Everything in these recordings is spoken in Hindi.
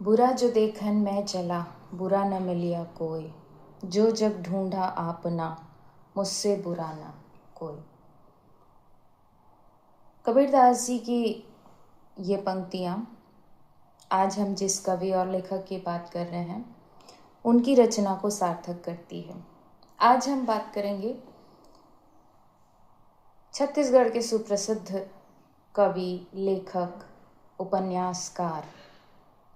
बुरा जो देखन मैं चला, बुरा न मिलिया कोई, जो जग ढूंढा आपना, मुझसे बुरा न कोई। कबीरदास जी की ये पंक्तियाँ आज हम जिस कवि और लेखक की बात कर रहे हैं उनकी रचना को सार्थक करती है। आज हम बात करेंगे छत्तीसगढ़ के सुप्रसिद्ध कवि, लेखक, उपन्यासकार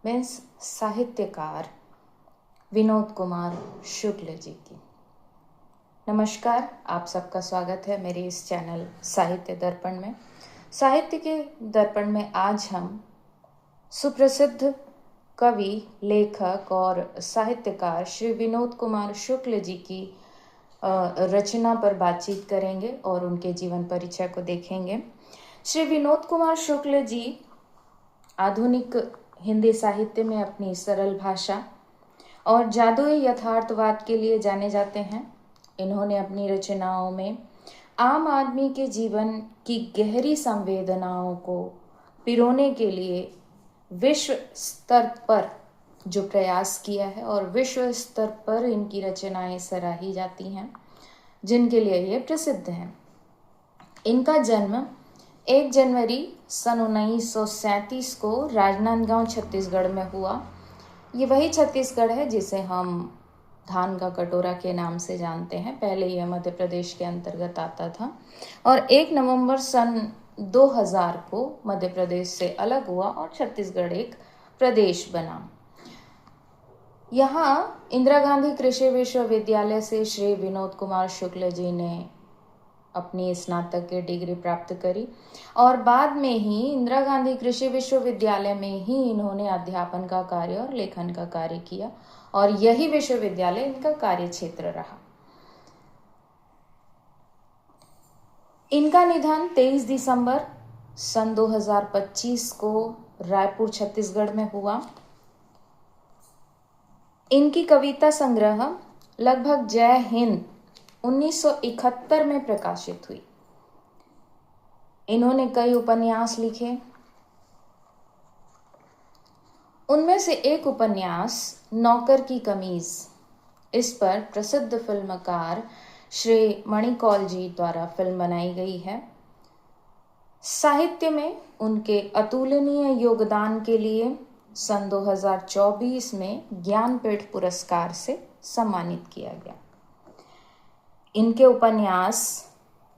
मीन्स साहित्यकार विनोद कुमार शुक्ल जी की। नमस्कार, आप सबका स्वागत है मेरे इस चैनल साहित्य दर्पण में। साहित्य के दर्पण में आज हम सुप्रसिद्ध कवि, लेखक और साहित्यकार श्री विनोद कुमार शुक्ल जी की रचना पर बातचीत करेंगे और उनके जीवन परिचय को देखेंगे। श्री विनोद कुमार शुक्ल जी आधुनिक हिंदी साहित्य में अपनी सरल भाषा और जादुई यथार्थवाद के लिए जाने जाते हैं। इन्होंने अपनी रचनाओं में आम आदमी के जीवन की गहरी संवेदनाओं को पिरोने के लिए विश्व स्तर पर जो प्रयास किया है और विश्व स्तर पर इनकी रचनाएं सराही जाती हैं, जिनके लिए ये प्रसिद्ध हैं। इनका जन्म 1 जनवरी सन 1937 को राजनांदगांव छत्तीसगढ़ में हुआ। ये वही छत्तीसगढ़ है जिसे हम धान का कटोरा के नाम से जानते हैं। पहले यह मध्य प्रदेश के अंतर्गत आता था और 1 नवंबर सन 2000 को मध्य प्रदेश से अलग हुआ और छत्तीसगढ़ एक प्रदेश बना। यहाँ इंदिरा गांधी कृषि विश्वविद्यालय से श्री विनोद कुमार शुक्ल जी ने अपनी स्नातक की डिग्री प्राप्त करी और बाद में ही इंदिरा गांधी कृषि विश्वविद्यालय में ही इन्होंने अध्यापन का कार्य और लेखन का कार्य किया और यही विश्वविद्यालय इनका कार्य क्षेत्र रहा। इनका निधन 23 दिसंबर सन 2025 को रायपुर छत्तीसगढ़ में हुआ। इनकी कविता संग्रह लगभग जय हिंद 1971 में प्रकाशित हुई। इन्होंने कई उपन्यास लिखे। उनमें से एक उपन्यास नौकर की कमीज, इस पर प्रसिद्ध फिल्मकार श्री मणिकौल जी द्वारा फिल्म बनाई गई है। साहित्य में उनके अतुलनीय योगदान के लिए सन 2024 में ज्ञानपीठ पुरस्कार से सम्मानित किया गया। इनके उपन्यास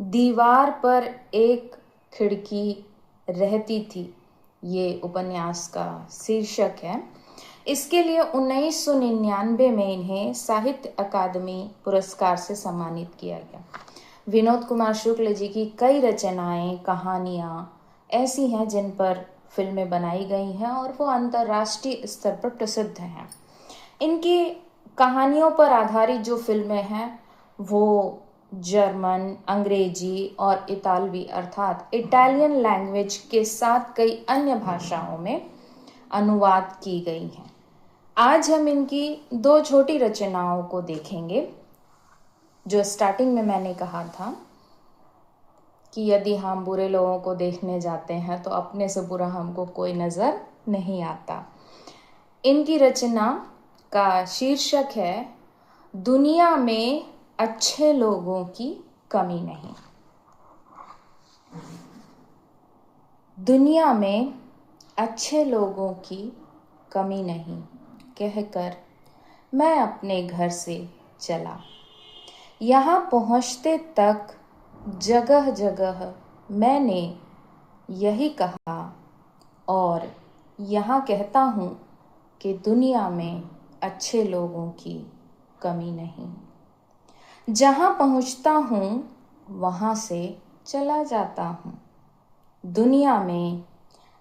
दीवार पर एक खिड़की रहती थी, ये उपन्यास का शीर्षक है। इसके लिए 1999 में इन्हें साहित्य अकादमी पुरस्कार से सम्मानित किया गया। विनोद कुमार शुक्ल जी की कई रचनाएं, कहानियां ऐसी हैं जिन पर फिल्में बनाई गई हैं और वो अंतर्राष्ट्रीय स्तर पर प्रसिद्ध हैं। इनकी कहानियों पर आधारित जो फिल्में हैं वो जर्मन, अंग्रेजी और इतालवी अर्थात इटालियन लैंग्वेज के साथ कई अन्य भाषाओं में अनुवाद की गई हैं। आज हम इनकी 2 छोटी रचनाओं को देखेंगे। जो स्टार्टिंग में मैंने कहा था कि यदि हम बुरे लोगों को देखने जाते हैं तो अपने से बुरा हमको कोई नजर नहीं आता। इनकी रचना का शीर्षक है दुनिया में अच्छे लोगों की कमी नहीं। दुनिया में अच्छे लोगों की कमी नहीं कहकर मैं अपने घर से चला। यहाँ पहुँचते तक जगह जगह मैंने यही कहा और यहाँ कहता हूँ कि दुनिया में अच्छे लोगों की कमी नहीं। जहाँ पहुँचता हूँ वहाँ से चला जाता हूँ। दुनिया में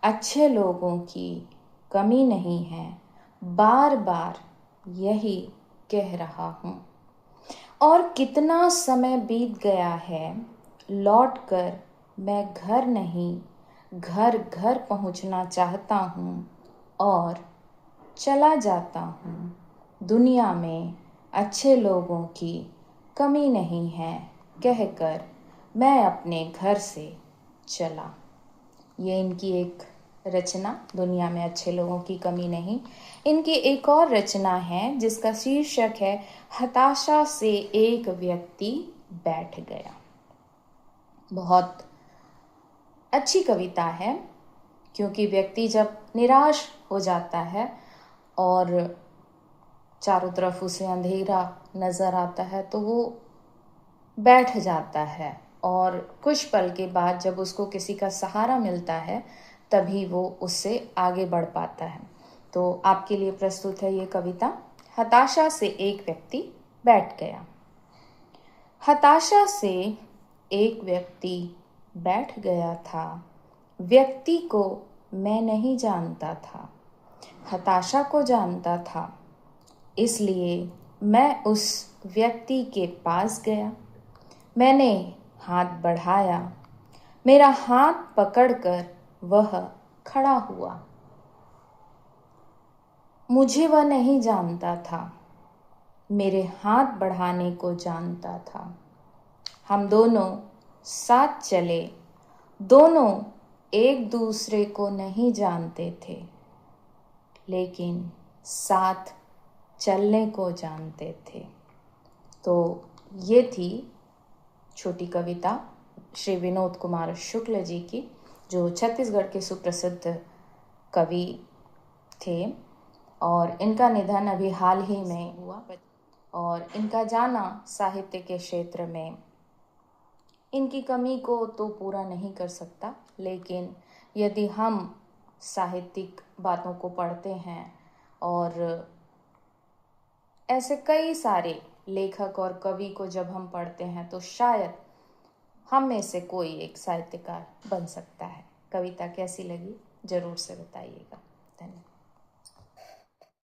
अच्छे लोगों की कमी नहीं है, बार बार यही कह रहा हूँ। और कितना समय बीत गया है, लौट कर मैं घर नहीं घर घर पहुँचना चाहता हूँ और चला जाता हूँ। दुनिया में अच्छे लोगों की कमी नहीं है कहकर मैं अपने घर से चला। ये इनकी एक रचना दुनिया में अच्छे लोगों की कमी नहीं। इनकी एक और रचना है जिसका शीर्षक है हताशा से एक व्यक्ति बैठ गया। बहुत अच्छी कविता है, क्योंकि व्यक्ति जब निराश हो जाता है और चारों तरफ उसे अंधेरा नज़र आता है तो वो बैठ जाता है, और कुछ पल के बाद जब उसको किसी का सहारा मिलता है तभी वो उससे आगे बढ़ पाता है। तो आपके लिए प्रस्तुत है ये कविता, हताशा से एक व्यक्ति बैठ गया। हताशा से एक व्यक्ति बैठ गया था, व्यक्ति को मैं नहीं जानता था, हताशा को जानता था, इसलिए मैं उस व्यक्ति के पास गया। मैंने हाथ बढ़ाया, मेरा हाथ पकड़कर वह खड़ा हुआ। मुझे वह नहीं जानता था, मेरे हाथ बढ़ाने को जानता था। हम दोनों साथ चले, दोनों एक दूसरे को नहीं जानते थे, लेकिन साथ चलने को जानते थे। तो ये थी छोटी कविता श्री विनोद कुमार शुक्ल जी की, जो छत्तीसगढ़ के सुप्रसिद्ध कवि थे, और इनका निधन अभी हाल ही में हुआ। और इनका जाना साहित्य के क्षेत्र में इनकी कमी को तो पूरा नहीं कर सकता, लेकिन यदि हम साहित्यिक बातों को पढ़ते हैं और ऐसे कई सारे लेखक और कवि को जब हम पढ़ते हैं तो शायद हम में से कोई एक साहित्यकार बन सकता है। कविता कैसी लगी ज़रूर से बताइएगा।